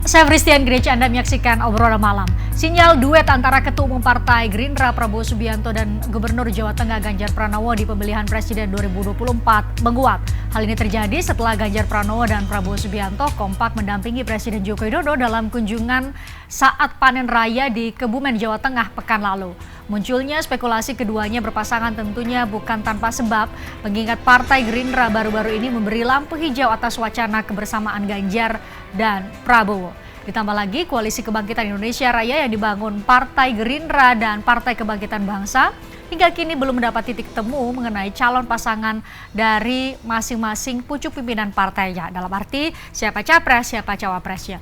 Saya Christian Gereja, Anda menyaksikan obrolan malam. Sinyal duet antara Ketua Umum Partai Gerindra Prabowo Subianto dan Gubernur Jawa Tengah Ganjar Pranowo di pemilihan Presiden 2024 menguat. Hal ini terjadi setelah Ganjar Pranowo dan Prabowo Subianto kompak mendampingi Presiden Joko Widodo dalam kunjungan saat panen raya di Kebumen, Jawa Tengah pekan lalu. Munculnya spekulasi keduanya berpasangan tentunya bukan tanpa sebab, mengingat Partai Gerindra baru-baru ini memberi lampu hijau atas wacana kebersamaan Ganjar dan Prabowo. Ditambah lagi Koalisi Kebangkitan Indonesia Raya yang dibangun Partai Gerindra dan Partai Kebangkitan Bangsa hingga kini belum mendapat titik temu mengenai calon pasangan dari masing-masing pucuk pimpinan partainya. Dalam arti siapa capres, siapa cawapresnya.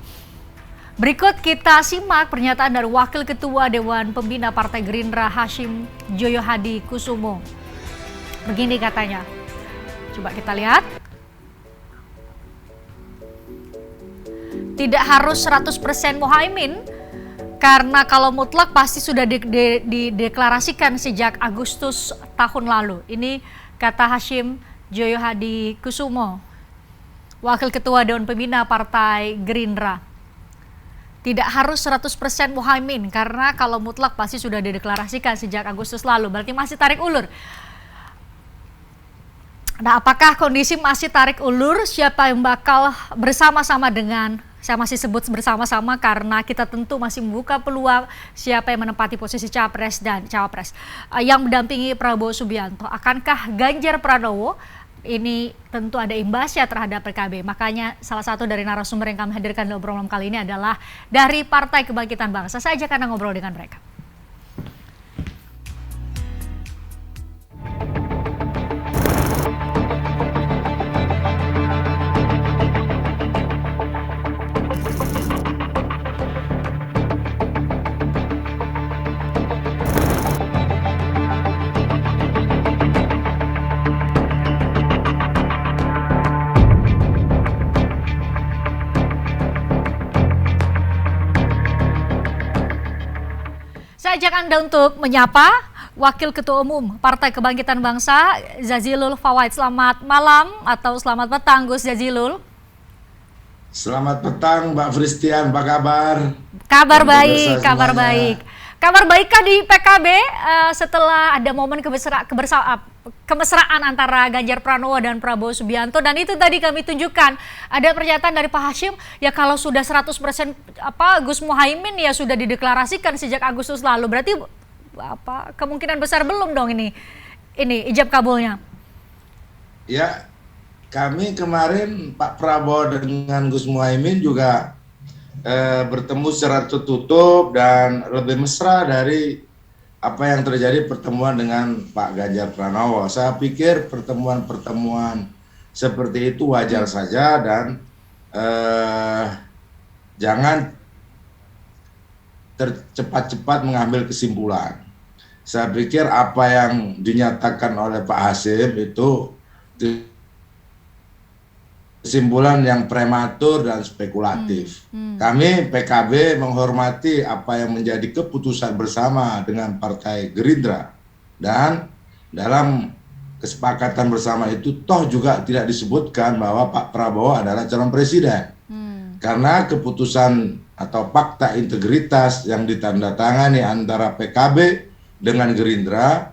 Berikut kita simak pernyataan dari Wakil Ketua Dewan Pembina Partai Gerindra Hashim Joyo Hadi Kusumo. Begini katanya. Coba kita lihat. Tidak harus 100% Muhaimin, karena kalau mutlak pasti sudah dideklarasikan sejak Agustus tahun lalu. Ini kata Hashim Joyo Hadi Kusumo, Wakil Ketua Dewan Pembina Partai Gerindra. Tidak harus 100% Muhaimin, karena kalau mutlak pasti sudah dideklarasikan sejak Agustus lalu. Berarti masih tarik ulur. Nah, apakah kondisi masih tarik ulur? Siapa yang bakal bersama-sama dengan, saya masih sebut bersama-sama karena kita tentu masih membuka peluang siapa yang menempati posisi capres dan cawapres yang mendampingi Prabowo Subianto. Akankah Ganjar Pranowo? Ini tentu ada imbasnya terhadap PKB. Makanya salah satu dari narasumber yang kami hadirkan di obrolan kali ini adalah dari Partai Kebangkitan Bangsa. Saya ajak Anda ngobrol dengan mereka. Saya ajak Anda untuk menyapa Wakil Ketua Umum Partai Kebangkitan Bangsa, Jazilul Fawait. Selamat malam atau selamat petang, Gus Jazilul. Selamat petang, Mbak Christian. Apa kabar? Kabar baik, kabar baik. Kabar baikkah di PKB setelah ada momen kemesraan antara Ganjar Pranowo dan Prabowo Subianto, dan itu tadi kami tunjukkan ada pernyataan dari Pak Hashim, ya kalau sudah 100% Gus Muhaimin ya sudah dideklarasikan sejak Agustus lalu. Berarti kemungkinan besar belum dong ini ijab kabulnya. Ya, kami kemarin Pak Prabowo dengan Gus Muhaimin juga bertemu secara tertutup dan lebih mesra dari apa yang terjadi pertemuan dengan Pak Ganjar Pranowo. Saya pikir pertemuan-pertemuan seperti itu wajar saja dan jangan cepat-cepat mengambil kesimpulan. Saya pikir apa yang dinyatakan oleh Pak Hashim itu kesimpulan yang prematur dan spekulatif. Kami PKB menghormati apa yang menjadi keputusan bersama dengan Partai Gerindra, dan dalam kesepakatan bersama itu toh juga tidak disebutkan bahwa Pak Prabowo adalah calon presiden. Karena keputusan atau fakta integritas yang ditandatangani antara PKB dengan Gerindra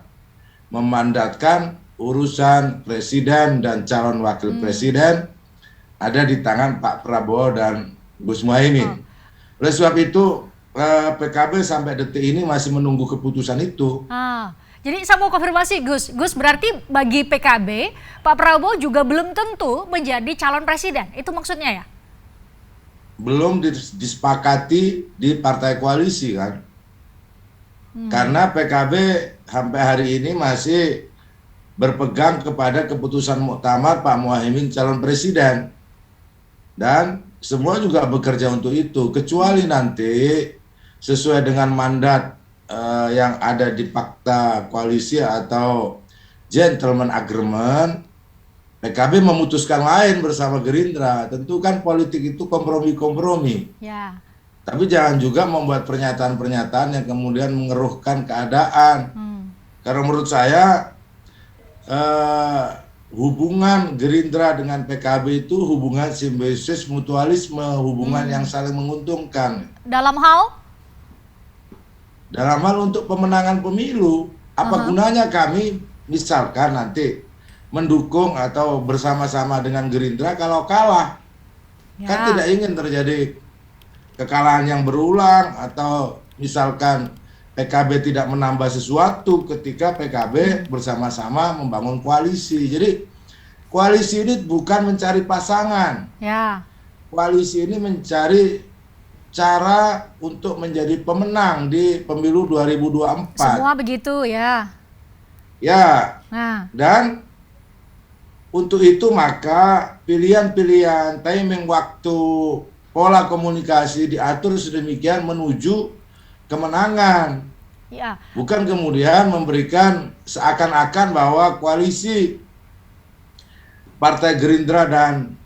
memandatkan urusan presiden dan calon wakil presiden ada di tangan Pak Prabowo dan Gus Muhaimin. Oleh sebab itu PKB sampai detik ini masih menunggu keputusan itu. Jadi saya mau konfirmasi Gus berarti bagi PKB Pak Prabowo juga belum tentu menjadi calon presiden, itu maksudnya ya? Belum disepakati di partai koalisi kan. Karena PKB sampai hari ini masih berpegang kepada keputusan muktamar Pak Muhaimin calon presiden. Dan semua juga bekerja untuk itu, kecuali nanti sesuai dengan mandat yang ada di fakta koalisi atau gentleman agreement, PKB memutuskan lain bersama Gerindra. Tentu kan politik itu kompromi-kompromi. Ya. Tapi jangan juga membuat pernyataan-pernyataan yang kemudian mengeruhkan keadaan. Karena menurut saya hubungan Gerindra dengan PKB itu hubungan simbiosis mutualisme, hubungan yang saling menguntungkan. Dalam hal? Dalam hal untuk pemenangan pemilu, apa gunanya kami misalkan nanti mendukung atau bersama-sama dengan Gerindra kalau kalah? Kan tidak ingin terjadi kekalahan yang berulang atau misalkan PKB tidak menambah sesuatu ketika PKB bersama-sama membangun koalisi. Jadi koalisi ini bukan mencari pasangan. Ya. Koalisi ini mencari cara untuk menjadi pemenang di pemilu 2024. Semua begitu ya. Ya. Nah. Dan untuk itu maka pilihan-pilihan, timing waktu, pola komunikasi diatur sedemikian menuju kemenangan. Ya. Bukan kemudian memberikan seakan-akan bahwa koalisi Partai Gerindra dan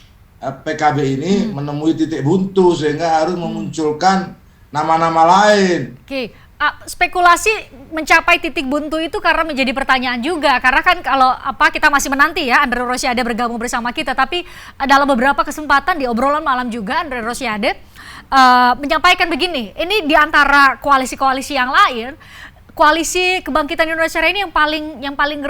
PKB ini menemui titik buntu sehingga harus memunculkan nama-nama lain. Oke. Spekulasi mencapai titik buntu itu karena menjadi pertanyaan juga, karena kan kalau kita masih menanti ya Andre Rosiade bergabung bersama kita, tapi dalam beberapa kesempatan di obrolan malam juga Andre Rosiade menyampaikan begini, ini di antara koalisi-koalisi yang lain, Koalisi Kebangkitan Indonesia ini yang paling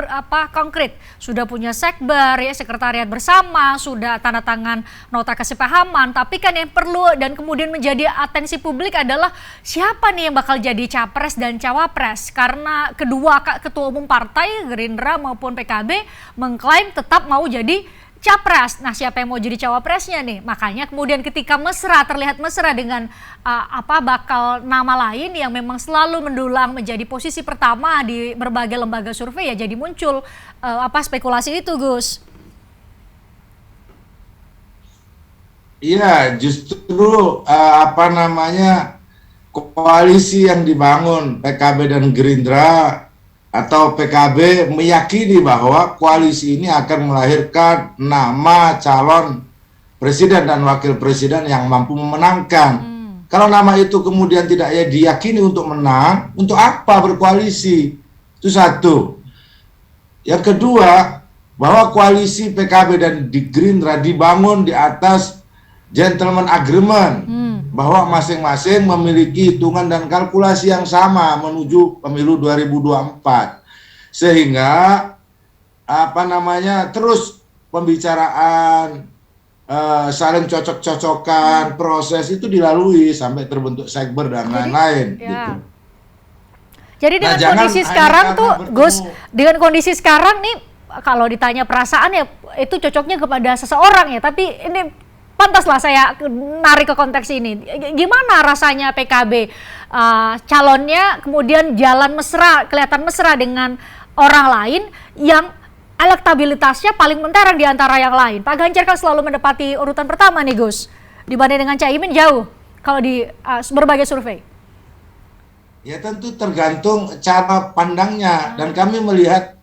konkret, sudah punya sekber ya, sekretariat bersama, sudah tanda tangan nota kesepahaman, tapi kan yang perlu dan kemudian menjadi atensi publik adalah siapa nih yang bakal jadi capres dan cawapres, karena kedua ketua umum partai Gerindra maupun PKB mengklaim tetap mau jadi capres. Nah, siapa yang mau jadi cawapresnya nih? Makanya kemudian ketika terlihat mesra dengan bakal nama lain yang memang selalu mendulang menjadi posisi pertama di berbagai lembaga survei, ya jadi muncul spekulasi itu, Gus. Iya, justru koalisi yang dibangun PKB dan Gerindra atau PKB meyakini bahwa koalisi ini akan melahirkan nama calon presiden dan wakil presiden yang mampu memenangkan. Kalau nama itu kemudian tidak diyakini untuk menang, untuk apa berkoalisi? Itu satu. Yang kedua, bahwa koalisi PKB dan Gerindra dibangun di atas gentleman agreement, bahwa masing-masing memiliki hitungan dan kalkulasi yang sama menuju pemilu 2024. Sehingga terus pembicaraan, saling cocok-cocokan, proses itu dilalui sampai terbentuk sekber dan lain-lain. Ya. Gitu. Jadi dengan kondisi sekarang tuh, Gus, dengan kondisi sekarang nih, kalau ditanya perasaan ya itu cocoknya kepada seseorang ya, tapi ini pantaslah saya narik ke konteks ini. Gimana rasanya PKB calonnya kemudian jalan mesra, kelihatan mesra dengan orang lain yang elektabilitasnya paling mentereng di antara yang lain. Pak Ganjar kan selalu mendapati urutan pertama nih, Gus. Dibanding dengan Caimin jauh kalau di berbagai survei. Ya tentu tergantung cara pandangnya, dan kami melihat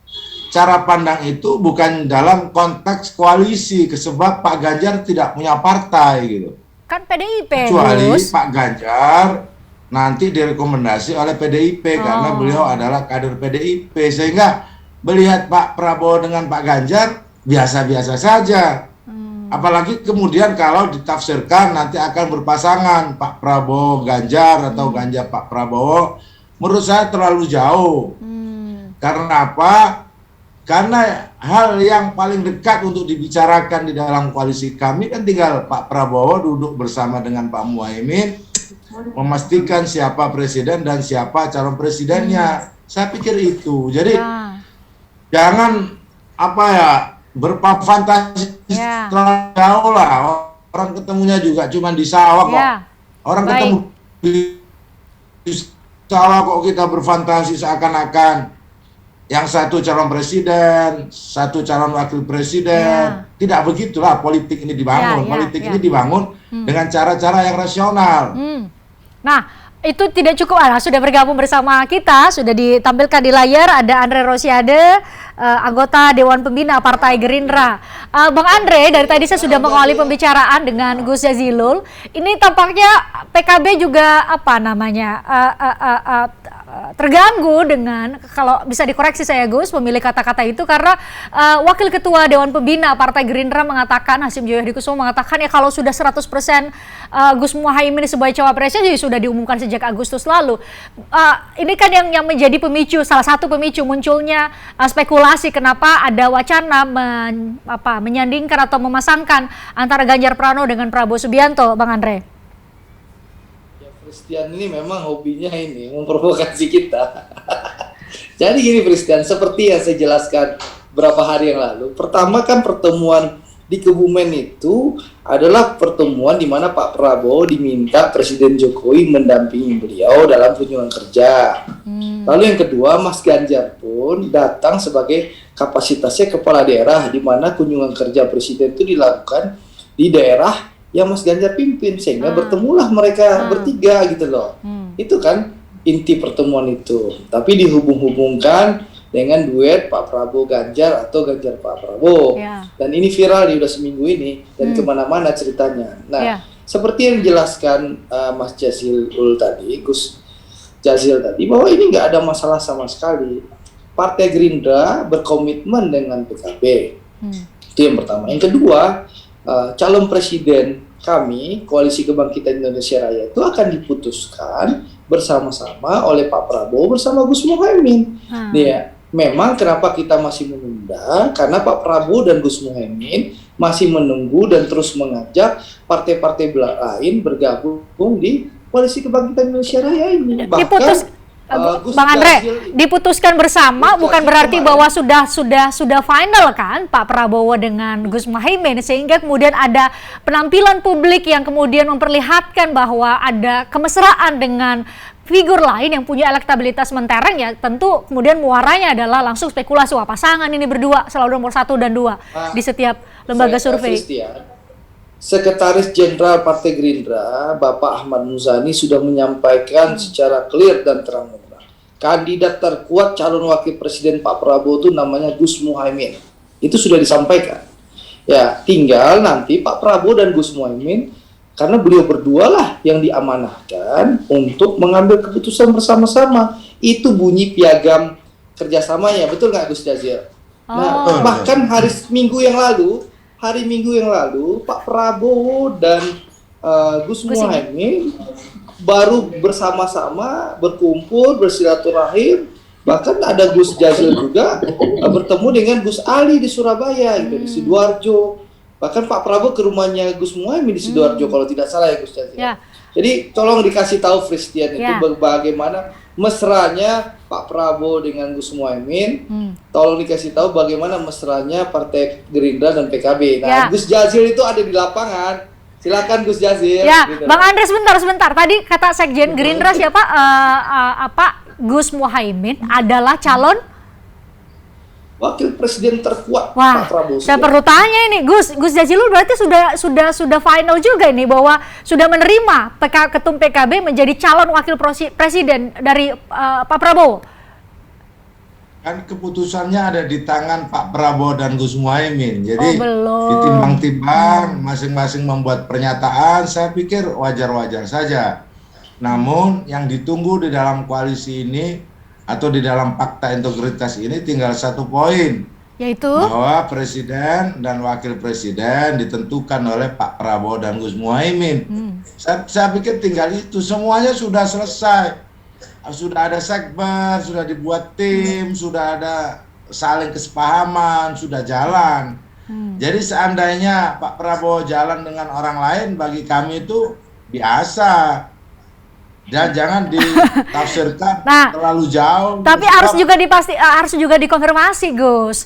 cara pandang itu bukan dalam konteks koalisi, sebab Pak Ganjar tidak punya partai gitu. Kan PDIP, kecuali Gus. Pak Ganjar nanti direkomendasi oleh PDIP karena beliau adalah kader PDIP, sehingga melihat Pak Prabowo dengan Pak Ganjar biasa-biasa saja. Apalagi kemudian kalau ditafsirkan nanti akan berpasangan Pak Prabowo Ganjar atau Ganjar Pak Prabowo, menurut saya terlalu jauh. Karena apa? Karena hal yang paling dekat untuk dibicarakan di dalam koalisi kami kan tinggal Pak Prabowo duduk bersama dengan Pak Muhaimin, memastikan siapa presiden dan siapa calon presidennya. Saya pikir itu. Jadi jangan berfantasi terlalu jauh lah. Orang ketemunya juga cuma di sawah kok. Orang ketemu di sawah kok kita berfantasi seakan-akan yang satu calon presiden, satu calon wakil presiden. Tidak begitulah politik ini dibangun. Politik ini dibangun dengan cara-cara yang rasional. Nah, itu tidak cukup. Sudah bergabung bersama kita, sudah ditampilkan di layar, ada Andre Rosiade, anggota Dewan Pembina Partai Gerindra. Bang Andre, dari tadi saya sudah mengawali pembicaraan dengan Gus Jazilul. Ini tampaknya PKB juga terganggu dengan, kalau bisa dikoreksi saya Gus, memilih kata-kata itu karena Wakil Ketua Dewan Pembina Partai Gerindra mengatakan, Hasyim Joyo Hadikusumo mengatakan ya kalau sudah 100% Gus Muhaimin sebagai cawapresnya jadi sudah diumumkan sejak Agustus lalu. Ini kan yang menjadi pemicu, salah satu pemicu munculnya spekulasi kenapa ada wacana menyandingkan atau memasangkan antara Ganjar Pranowo dengan Prabowo Subianto, Bang Andre. Christian ini memang hobinya ini memprovokasi kita. Jadi gini Christian, seperti yang saya jelaskan beberapa hari yang lalu. Pertama kan pertemuan di Kebumen itu adalah pertemuan di mana Pak Prabowo diminta Presiden Jokowi mendampingi beliau dalam kunjungan kerja. Lalu yang kedua, Mas Ganjar pun datang sebagai kapasitasnya kepala daerah, di mana kunjungan kerja Presiden itu dilakukan di daerah yang Mas Ganjar pimpin, sehingga bertemulah mereka bertiga gitu loh. Itu kan inti pertemuan itu. Tapi dihubung-hubungkan dengan duet Pak Prabowo Ganjar atau Ganjar Pak Prabowo. Dan ini viral udah seminggu ini dan kemana-mana ceritanya. Nah, seperti yang dijelaskan Mas Jazilul tadi, Gus Jazil tadi, bahwa ini nggak ada masalah sama sekali. Partai Gerindra berkomitmen dengan PKB. Itu yang pertama. Yang kedua, calon presiden kami, Koalisi Kebangkitan Indonesia Raya, itu akan diputuskan bersama-sama oleh Pak Prabowo bersama Gus Muhaimin. Ya, memang kenapa kita masih menunda? Karena Pak Prabowo dan Gus Muhaimin masih menunggu dan terus mengajak partai-partai lain bergabung di Koalisi Kebangkitan Indonesia Raya ini. Bahkan Bang Andre, diputuskan bersama bukan berarti bahwa sudah final kan Pak Prabowo dengan Gus Muhaimin, sehingga kemudian ada penampilan publik yang kemudian memperlihatkan bahwa ada kemesraan dengan figur lain yang punya elektabilitas mentereng, ya tentu kemudian muaranya adalah langsung spekulasi, wah pasangan ini berdua selalu nomor 1 dan 2 di setiap lembaga survei. Sekretaris Jenderal Partai Gerindra, Bapak Ahmad Muzani, sudah menyampaikan secara clear dan terang-benderang, kandidat terkuat calon wakil presiden Pak Prabowo itu namanya Gus Muhaimin. Itu sudah disampaikan. Ya, tinggal nanti Pak Prabowo dan Gus Muhaimin, karena beliau berdua lah yang diamanahkan untuk mengambil keputusan bersama-sama. Itu bunyi piagam kerjasamanya, betul nggak Gus Jazil? Nah, bahkan hari Minggu yang lalu Pak Prabowo dan Gus Muhaimin baru bersama-sama berkumpul, bersilaturahim, bahkan ada Gus Jazil juga bertemu dengan Gus Ali di Surabaya, gitu, di Sidoarjo. Bahkan Pak Prabowo ke rumahnya Gus Muhaimin di Sidoarjo kalau tidak salah ya Gus Jazil. Jadi tolong dikasih tahu Christian itu bagaimana mesranya Pak Prabowo dengan Gus Muhaimin. Tolong dikasih tahu bagaimana mesranya Partai Gerindra dan PKB. Nah, Gus Jazil itu ada di lapangan. Silakan Gus Jazil. Ya, gitu. Bang Andre sebentar. Tadi kata Sekjen Gerindra siapa? Gus Muhaimin adalah calon wakil presiden terkuat. Wah, Pak Prabowo. saya perlu tanya ini, Gus Jazilul berarti sudah final juga ini bahwa sudah menerima Ketum PKB menjadi calon wakil presiden dari Pak Prabowo. Kan keputusannya ada di tangan Pak Prabowo dan Gus Muhaimin. Jadi belum. ditimbang-timbang, masing-masing membuat pernyataan, saya pikir wajar-wajar saja. Namun yang ditunggu di dalam koalisi ini atau di dalam fakta integritas ini tinggal satu poin, yaitu bahwa presiden dan wakil presiden ditentukan oleh Pak Prabowo dan Gus Muhaimin. Saya pikir tinggal itu, semuanya sudah selesai, sudah ada sekber, sudah dibuat tim, sudah ada saling kesepahaman, sudah jalan. Jadi seandainya Pak Prabowo jalan dengan orang lain, bagi kami itu biasa. Dan jangan ditafsirkan terlalu jauh. Tapi harus juga dikonfirmasi, Gus.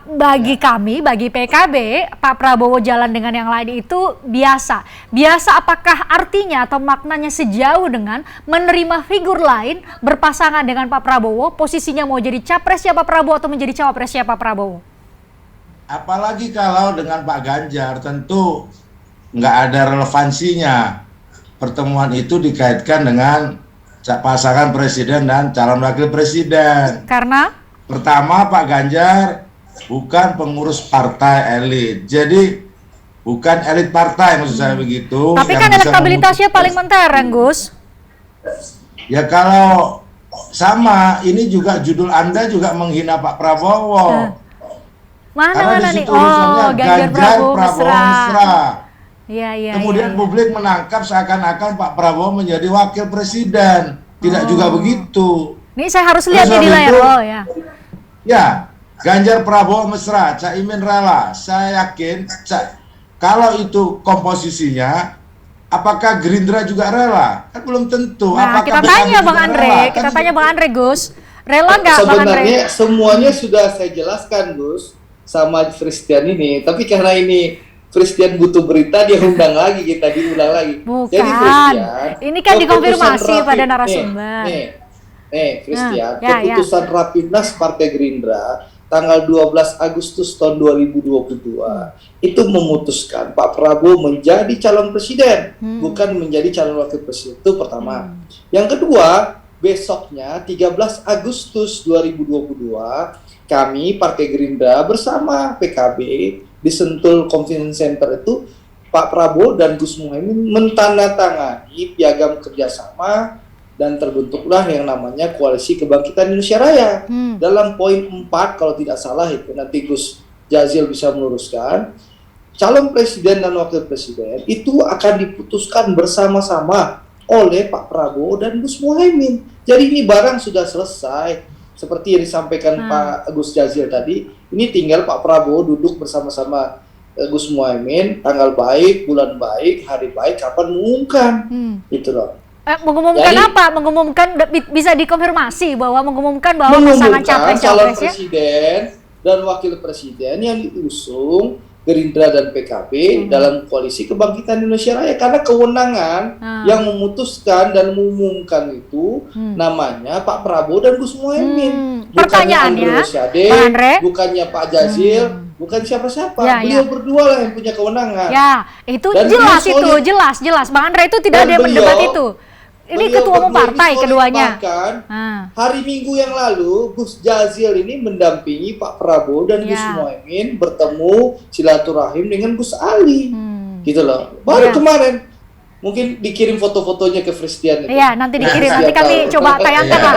Bagi kami, bagi PKB, Pak Prabowo jalan dengan yang lain itu biasa. Biasa apakah artinya atau maknanya sejauh dengan menerima figur lain berpasangan dengan Pak Prabowo, posisinya mau jadi capresnya Pak Prabowo atau menjadi cawapresnya Pak Prabowo? Apalagi kalau dengan Pak Ganjar, tentu nggak ada relevansinya. Pertemuan itu dikaitkan dengan pasangan presiden dan calon wakil presiden. Karena? Pertama, Pak Ganjar bukan pengurus partai elit. Jadi bukan elit partai, maksud saya begitu. Tapi kan elektabilitasnya paling mentereng, Gus. Ya kalau sama, ini juga judul Anda juga menghina Pak Prabowo. Mana Karena di nih? situ tulisannya Ganjar Prabowo mesra. mesra. Iya. Kemudian publik menangkap seakan-akan Pak Prabowo menjadi wakil presiden. Tidak juga begitu. Ini saya harus lihat Terus nih di habis layar. itu, Oh ya. Ya, Ganjar Prabowo mesra, Caimin rela. Saya yakin kalau itu komposisinya, apakah Gerindra juga rela? Kan belum tentu. Nah, Apakah kita PKB tanya juga Bang Andre, rela? kita Kan tanya Bang Andre, Gus. Rela nggak Bang Andre? Sebenarnya semuanya sudah saya jelaskan, Gus, sama Christian ini. Tapi karena ini Christian butuh berita, dia undang lagi, kita diundang lagi. Bukan. Jadi Christian, Ini kan dikonfirmasi keputusan pada Rapim- narasumber. Christian, ya. keputusan Rapimnas Partai Gerindra tanggal 12 Agustus tahun 2022 itu memutuskan Pak Prabowo menjadi calon presiden, bukan menjadi calon wakil presiden. Itu pertama. Yang kedua, besoknya 13 Agustus 2022 kami Partai Gerindra bersama PKB di Sentul Convention Center itu Pak Prabowo dan Gus Muhaimin mentandatangani piagam kerjasama dan terbentuklah yang namanya Koalisi Kebangkitan Indonesia Raya. Dalam poin 4 kalau tidak salah itu, nanti Gus Jazil bisa meluruskan, calon presiden dan wakil presiden itu akan diputuskan bersama-sama oleh Pak Prabowo dan Gus Muhaimin. Jadi ini barang sudah selesai. Seperti yang disampaikan Pak Gus Jazil tadi, ini tinggal Pak Prabowo duduk bersama-sama Gus Muhaimin, tanggal baik, bulan baik, hari baik, kapan mengumumkan. Itu loh. Mengumumkan Jadi, apa? Mengumumkan bisa dikonfirmasi bahwa mengumumkan bahwa pasangan calon capres-capresnya presiden dan wakil presiden yang diusung Gerindra dan PKB dalam Koalisi Kebangkitan Indonesia Raya, karena kewenangan yang memutuskan dan mengumumkan itu namanya Pak Prabowo dan Gus Muhaimin. Pertanyaannya, bukannya Andre Rosiade, Bang Andre, bukannya Pak Jazil, bukan siapa-siapa. Beliau berdua lah yang punya kewenangan. Ya, itu Dan jelas beliau itu, solid. jelas. Bang Andre itu tidak Dan ada yang mendebat beliau- itu. Ini Beliau ketua umum berdua partai ini solid, keduanya. bahkan hari Minggu yang lalu Gus Jazil ini mendampingi Pak Prabowo dan Gus Muhaimin bertemu silaturahim dengan Gus Ali, gitu loh. Baru kemarin, mungkin dikirim foto-fotonya ke Christian. Iya, nanti dikirim. Nanti kami coba tayangkan lah.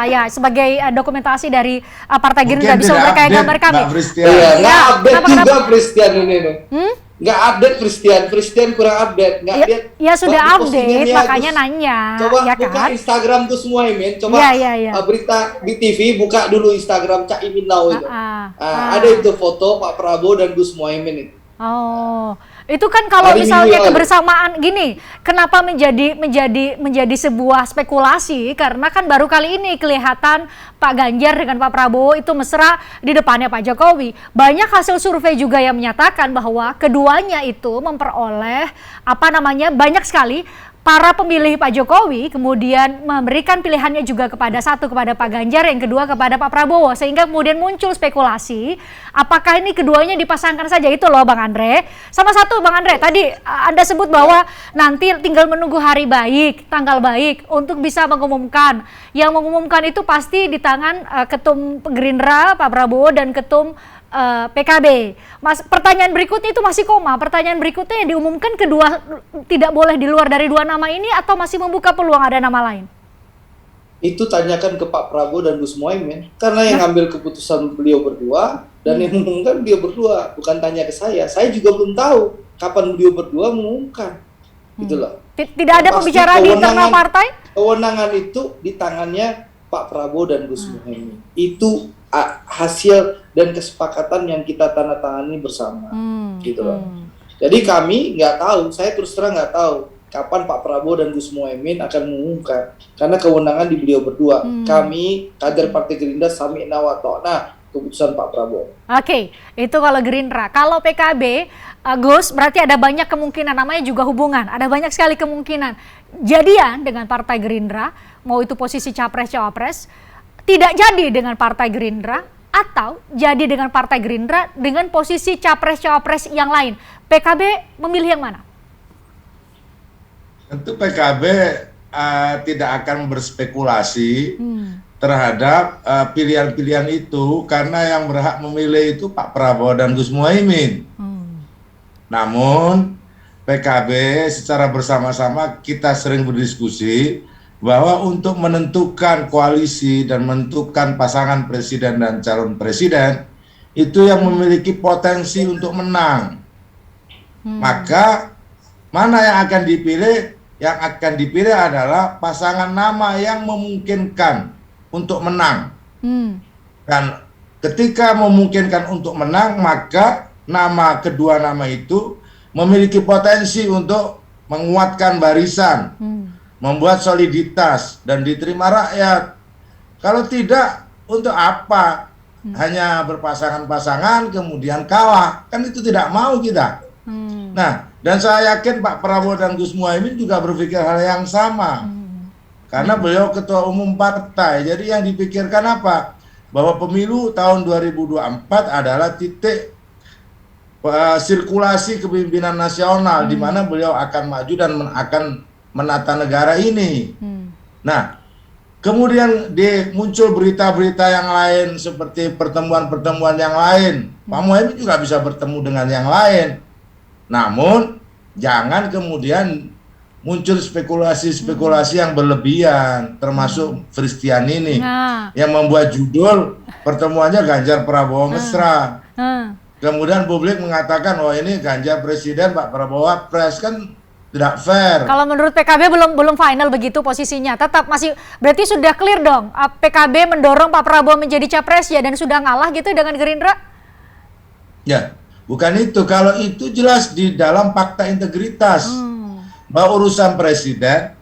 Ya, sebagai dokumentasi dari Partai Gerindra bisa memperkaya gambar kami. Iya, nggak update kenapa? juga Christian ini nih. Nggak update Christian kurang update. Nggak update. Ya sudah Waktu update, postingannya makanya Gus. nanya. Coba Ya buka kan? Instagram Gus Muhaimin, coba Iya. berita di TV, buka dulu Instagram Cak Imin Now itu. Ada itu foto Pak Prabowo dan Gus Muhaimin itu. Oh, itu kan kalau Hari misalnya Minggu yang lalu. kebersamaan gini, kenapa menjadi sebuah spekulasi? Karena kan baru kali ini kelihatan Pak Ganjar dengan Pak Prabowo itu mesra di depannya Pak Jokowi. Banyak hasil survei juga yang menyatakan bahwa keduanya itu memperoleh banyak sekali para pemilih Pak Jokowi, kemudian memberikan pilihannya juga kepada Pak Ganjar, yang kedua kepada Pak Prabowo, sehingga kemudian muncul spekulasi apakah ini keduanya dipasangkan saja. Itu loh Bang Andre. Sama satu Bang Andre, tadi Anda sebut bahwa nanti tinggal menunggu hari baik, tanggal baik untuk bisa mengumumkan. Yang mengumumkan itu pasti di tangan Ketum Gerindra Pak Prabowo dan Ketum PKB. Pertanyaan berikutnya itu masih koma. Pertanyaan berikutnya yang diumumkan kedua tidak boleh di luar dari dua nama ini atau masih membuka peluang ada nama lain? Itu tanyakan ke Pak Prabowo dan Gus Muhaimin, karena yang ngambil keputusan beliau berdua dan yang mengumumkan beliau berdua, bukan tanya ke saya. Saya juga belum tahu kapan beliau berdua mengumumkan. Gitu loh. Tidak ada pembicaraan di internal partai? Kewenangan itu di tangannya Pak Prabowo dan Gus Muhaimin. Itu hasil dan kesepakatan yang kita tanda tangani bersama, gitu loh. Jadi kami nggak tahu, saya terus terang nggak tahu kapan Pak Prabowo dan Gus Muhaimin akan mengumumkan, karena kewenangan di beliau berdua. Kami kader Partai Gerindra sami'na wa ta'na keputusan Pak Prabowo. Oke, itu kalau Gerindra. Kalau PKB, Gus, berarti ada banyak kemungkinan, namanya juga hubungan, ada banyak sekali kemungkinan jadian dengan Partai Gerindra, mau itu posisi capres-cawapres, tidak jadi dengan Partai Gerindra, atau jadi dengan Partai Gerindra dengan posisi capres-cawapres yang lain. PKB memilih yang mana? Tentu PKB tidak akan berspekulasi terhadap pilihan-pilihan itu, karena yang berhak memilih itu Pak Prabowo dan Gus Muhaimin. Namun PKB secara bersama-sama kita sering berdiskusi bahwa untuk menentukan koalisi dan menentukan pasangan presiden dan calon presiden itu yang memiliki potensi untuk menang. Maka mana yang akan dipilih? Yang akan dipilih adalah pasangan nama yang memungkinkan untuk menang. Dan ketika memungkinkan untuk menang, maka kedua nama itu memiliki potensi untuk menguatkan barisan, membuat soliditas dan diterima rakyat. Kalau tidak, untuk apa? Hanya berpasangan-pasangan kemudian kalah, kan itu tidak mau kita. Nah, dan saya yakin Pak Prabowo dan Gus Muhaimin juga berpikir hal yang sama. Karena beliau ketua umum partai. Jadi yang dipikirkan apa? Bahwa pemilu tahun 2024 adalah titik sirkulasi kepemimpinan nasional di mana beliau akan maju dan akan menata negara ini. Nah, kemudian muncul berita-berita yang lain seperti pertemuan-pertemuan yang lain. Pak Muhaimin juga bisa bertemu dengan yang lain. Namun jangan kemudian muncul spekulasi-spekulasi yang berlebihan, termasuk Christian ini yang membuat judul pertemuannya Ganjar Prabowo mesra. Kemudian publik mengatakan, oh ini Ganjar presiden, Pak Prabowo wapres, kan tidak fair. Kalau menurut PKB belum final begitu posisinya, tetap masih berarti sudah clear dong. PKB mendorong Pak Prabowo menjadi capres ya dan sudah ngalah gitu dengan Gerindra? Ya. Bukan itu, kalau itu jelas di dalam fakta integritas bahwa urusan presiden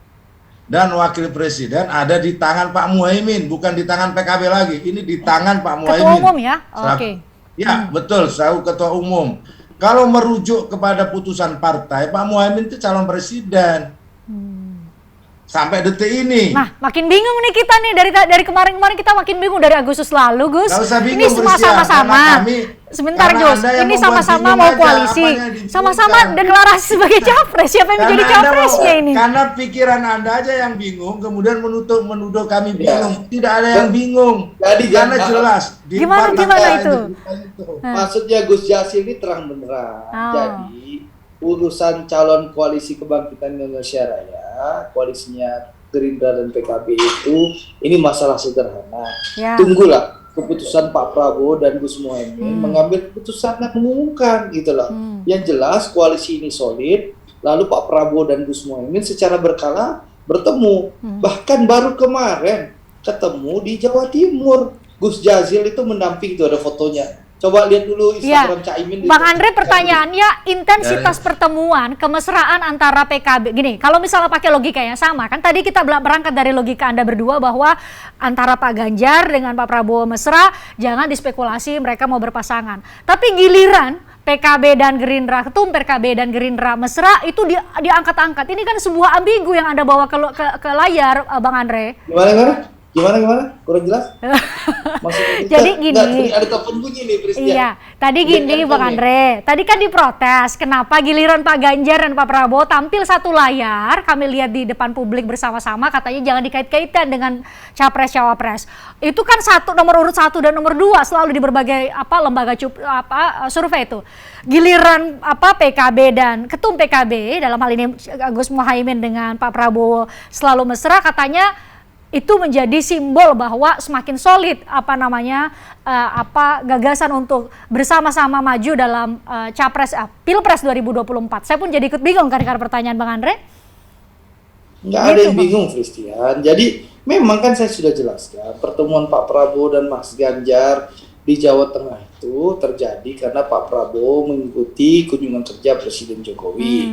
dan wakil presiden ada di tangan Pak Muhaimin, bukan di tangan PKB lagi. Ini di tangan Pak Muhaimin. Ketua umum ya? Oke. Ya, betul, selaku ketua umum. Kalau merujuk kepada putusan partai, Pak Muhaimin itu calon presiden. Sampai detik ini. Nah, makin bingung nih kita nih dari kemarin-kemarin kita makin bingung dari Agustus lalu, Gus. Bingung, ini semua sama-sama. Sebentar, Gus. Ini sama-sama mau koalisi, sama-sama deklarasi sebagai capres. Siapa yang menjadi capresnya ini? Karena pikiran Anda aja yang bingung, kemudian menuduh kami bingung. Tidak ada yang bingung. Karena jelas. Gimana itu? Maksudnya Gus Jazil ini terang benderang. Jadi urusan calon koalisi kebangkitan Indonesia Raya, koalisinya Gerindra dan PKB ini masalah sederhana. Tunggulah keputusan Pak Prabowo dan Gus Muhaimin mengambil keputusan yang mengumumkan gitu loh. Yang jelas koalisi ini solid, lalu Pak Prabowo dan Gus Muhaimin secara berkala bertemu. Bahkan baru kemarin ketemu di Jawa Timur. Gus Jazil itu mendamping, itu ada fotonya. Coba lihat dulu Instagram Caimin. Bang Andre, pertanyaannya intensitas pertemuan, kemesraan antara PKB. Gini, kalau misalnya pakai logika yang sama, kan tadi kita berangkat dari logika Anda berdua bahwa antara Pak Ganjar dengan Pak Prabowo mesra, jangan dispekulasi mereka mau berpasangan. Tapi giliran PKB dan Gerindra, ketum PKB dan Gerindra mesra itu diangkat-angkat. Ini kan sebuah ambigu yang Anda bawa ke layar, Bang Andre. Gimana? Kurang jelas? Maksudnya jadi gini. Ada telepon bunyi nih, Christian. Iya, tadi gini Bang Andre. Tadi kan diprotes, kenapa giliran Pak Ganjar dan Pak Prabowo tampil satu layar, kami lihat di depan publik bersama-sama, katanya jangan dikait-kaitkan dengan capres-cawapres. Itu kan nomor urut 1 dan nomor 2 selalu di berbagai lembaga survei itu. Giliran PKB dan ketum PKB dalam hal ini Gus Muhaimin dengan Pak Prabowo selalu mesra, katanya itu menjadi simbol bahwa semakin solid gagasan untuk bersama-sama maju dalam Pilpres 2024. Saya pun jadi ikut bingung karena pertanyaan Bang Andre. Nggak ada yang bingung, Christian. Jadi memang kan saya sudah jelaskan pertemuan Pak Prabowo dan Mas Ganjar di Jawa Tengah itu terjadi karena Pak Prabowo mengikuti kunjungan kerja Presiden Jokowi.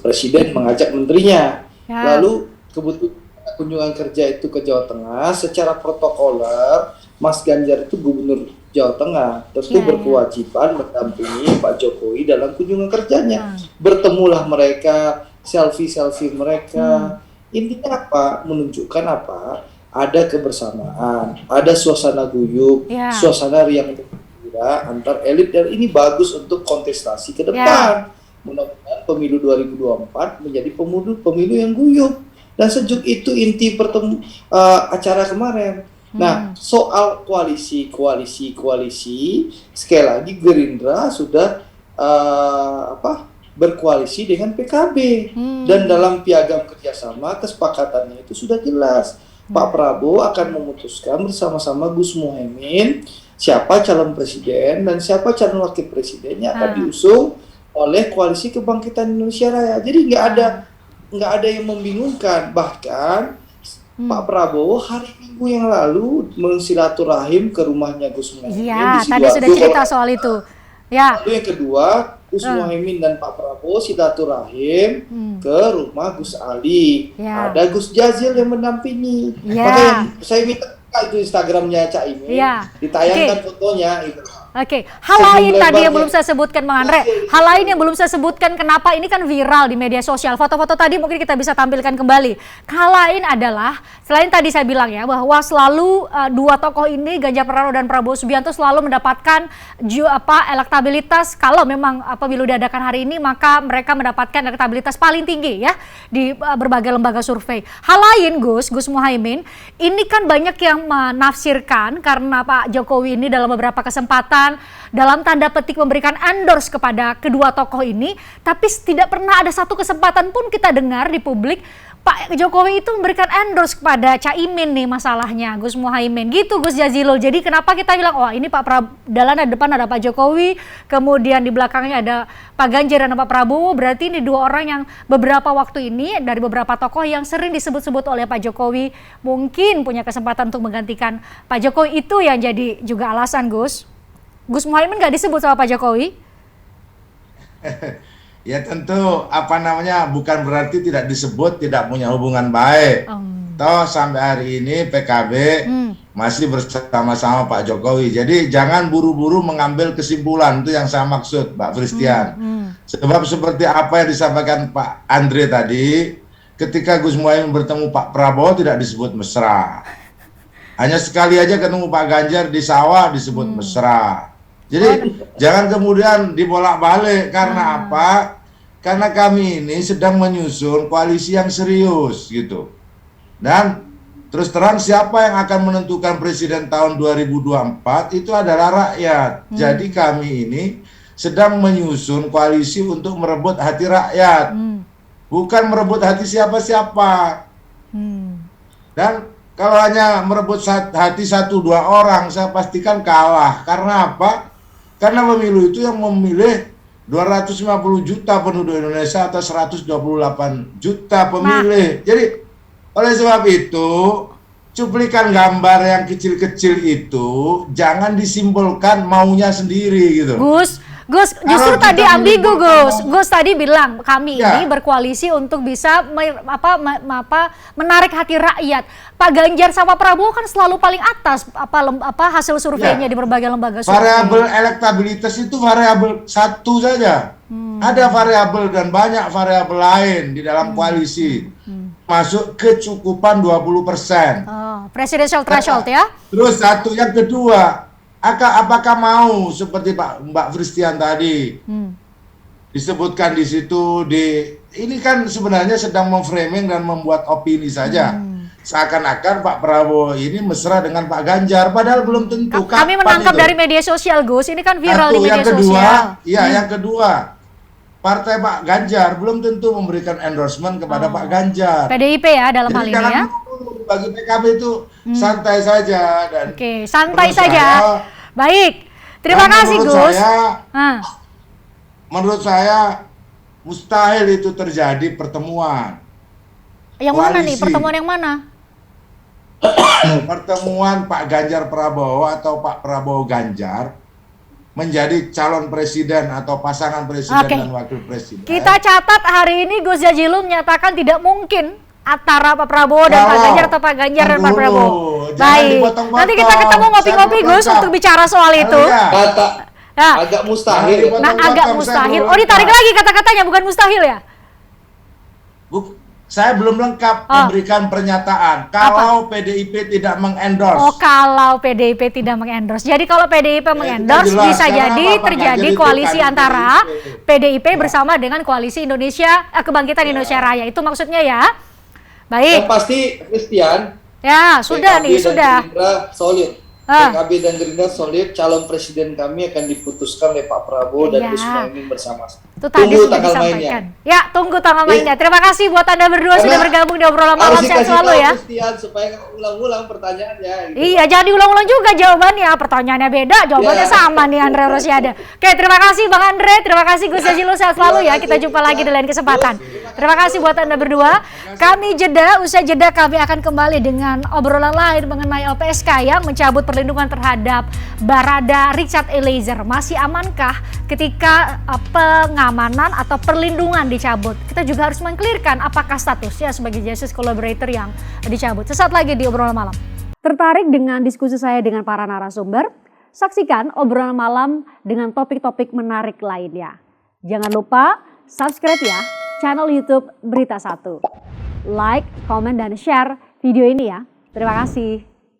Presiden mengajak menterinya. Lalu kebetulan kunjungan kerja itu ke Jawa Tengah, secara protokoler Mas Ganjar itu gubernur Jawa Tengah, tentu berkewajiban mendampingi Pak Jokowi dalam kunjungan kerjanya. Bertemulah mereka, selfie mereka. Intinya apa? Menunjukkan apa? Ada kebersamaan, ada suasana guyup, suasana riang gembira antar elit, dan ini bagus untuk kontestasi ke depan. Mudah-mudahan pemilu 2024 menjadi pemilu yang guyup. Dan sejuk itu inti acara kemarin. Nah, soal koalisi, sekali lagi Gerindra sudah berkoalisi dengan PKB. Dan dalam piagam kerjasama kesepakatannya itu sudah jelas. Pak Prabowo akan memutuskan bersama-sama Gus Muhaimin siapa calon presiden dan siapa calon wakil presidennya akan diusung oleh Koalisi Kebangkitan Indonesia Raya. Jadi nggak ada yang membingungkan. Bahkan Pak Prabowo hari Minggu yang lalu mensilaturahim ke rumahnya Gus Muhaimin. Iya, tadi sudah cerita soal itu. Ya. Lalu yang kedua, Gus Muhaimin dan Pak Prabowo silaturahim ke rumah Gus Ali. Ya. Ada Gus Jazil yang mendampingi. Ya. Makanya saya minta itu Instagramnya Cak Imin, ditayangkan fotonya itu. Oke, hal lain tadi yang belum saya sebutkan Bang Andre, hal lain yang belum saya sebutkan kenapa ini kan viral di media sosial, foto-foto tadi mungkin kita bisa tampilkan kembali. Hal lain adalah, selain tadi saya bilang ya, bahwa selalu dua tokoh ini, Ganjar Pranowo dan Prabowo Subianto selalu mendapatkan elektabilitas, kalau memang pemilu diadakan hari ini, maka mereka mendapatkan elektabilitas paling tinggi ya, di berbagai lembaga survei. Hal lain Gus Muhaimin, ini kan banyak yang menafsirkan karena Pak Jokowi ini dalam beberapa kesempatan dalam tanda petik memberikan endorse kepada kedua tokoh ini, tapi tidak pernah ada satu kesempatan pun kita dengar di publik Pak Jokowi itu memberikan endorse kepada Caimin nih masalahnya, Gus Muhaimin gitu Gus Jazilul. Jadi kenapa kita bilang wah ini Pak dalam depan ada Pak Jokowi, kemudian di belakangnya ada Pak Ganjar dan Pak Prabowo, berarti ini dua orang yang beberapa waktu ini dari beberapa tokoh yang sering disebut-sebut oleh Pak Jokowi mungkin punya kesempatan untuk menggantikan Pak Jokowi, itu yang jadi juga alasan Gus Muhaimin nggak disebut sama Pak Jokowi? Ya tentu bukan berarti tidak disebut tidak punya hubungan baik. Toh sampai hari ini PKB masih bersama-sama Pak Jokowi. Jadi jangan buru-buru mengambil kesimpulan, itu yang saya maksud Mbak Christian. Sebab seperti apa yang disampaikan Pak Andre tadi, ketika Gus Muhaimin bertemu Pak Prabowo tidak disebut mesra. Hanya sekali aja ketemu Pak Ganjar di sawah disebut mesra. Jadi jangan kemudian dibolak-balik. Karena apa? Karena kami ini sedang menyusun koalisi yang serius gitu. Dan terus terang siapa yang akan menentukan presiden tahun 2024 itu adalah rakyat. Jadi kami ini sedang menyusun koalisi untuk merebut hati rakyat. Bukan merebut hati siapa-siapa. Dan kalau hanya merebut hati 1-2 orang, saya pastikan kalah. Karena apa? Karena pemilu itu yang memilih 250 juta penduduk Indonesia atau 128 juta pemilih. Jadi oleh sebab itu, cuplikan gambar yang kecil-kecil itu jangan disimbolkan maunya sendiri gitu. Gus, justru tadi ambigu Gus tadi bilang kami ini berkoalisi untuk bisa menarik hati rakyat. Pak Ganjar sama Prabowo kan selalu paling atas hasil surveinya di berbagai lembaga survei. Variabel elektabilitas itu variabel satu saja. Ada variabel dan banyak variabel lain di dalam koalisi. Masuk kecukupan 20%. Presidential threshold ya. Terus satu yang kedua, apakah mau seperti Mbak Christian tadi disebutkan di situ, ini kan sebenarnya sedang memframing dan membuat opini saja. Seakan-akan Pak Prabowo ini mesra dengan Pak Ganjar, padahal belum tentu. Kami menangkap dari media sosial Gus, ini kan viral di media sosial. Yang kedua, partai Pak Ganjar belum tentu memberikan endorsement kepada Pak Ganjar. PDIP ya dalam hal ini ya. Bagi PKB itu santai saja. Dan oke, santai saja. Baik, terima kasih Gus. Menurut saya mustahil itu terjadi pertemuan. Yang mana nih? Pertemuan yang mana? Pertemuan Pak Ganjar Prabowo atau Pak Prabowo Ganjar menjadi calon presiden atau pasangan presiden dan wakil presiden. Kita catat hari ini Gus Jazilul menyatakan tidak mungkin antara Pak Prabowo dan Pak Ganjar atau Pak Ganjar dan Pak Prabowo. Baik, nanti kita ketemu ngopi-ngopi Gus untuk bicara soal itu. Agak mustahil. Agak mustahil. Oh, ditarik lagi kata-katanya, bukan mustahil ya? Saya belum lengkap memberikan pernyataan. Kalau PDIP tidak mengendorse. Oh, kalau PDIP tidak mengendorse. Jadi kalau PDIP mengendorse bisa jadi terjadi koalisi antara PDIP bersama dengan koalisi Kebangkitan Indonesia Raya. Itu maksudnya ya. Baik. Yang pasti Christian. Ya, sudah nih, sudah. Solid. PKB dan Gerindra solid. Calon presiden kami akan diputuskan oleh Pak Prabowo dan Gus Muhaimin bersama. Itu tadi Tunggu sudah tanggal disampaikan. mainnya. Ya, tunggu tanggal mainnya. Terima kasih buat Anda berdua sudah bergabung di obrolan malam. Harus Sehat dikasih selalu tahu, ya. Christian, supaya nggak ulang-ulang pertanyaannya. Gitu. Iya, jangan diulang-ulang juga jawabannya. Pertanyaannya beda, jawabannya Ya. sama nih Andre Rosiade. Oke, terima kasih Bang Andre, terima kasih Gus Jazilul, sehat selalu ya. Kita jumpa lagi di lain kesempatan. Terima kasih buat Anda berdua. Kami jeda, usai jeda kami akan kembali dengan obrolan lain mengenai LPSK yang mencabut perlindungan terhadap Barada Richard Eliezer. Masih amankah ketika pengamanan atau perlindungan dicabut? Kita juga harus mengklirkan apakah statusnya sebagai justice collaborator yang dicabut. Sesaat lagi di obrolan malam. Tertarik dengan diskusi saya dengan para narasumber? Saksikan obrolan malam dengan topik-topik menarik lainnya. Jangan lupa subscribe ya channel YouTube Berita 1. Like, komen, dan share video ini ya. Terima kasih.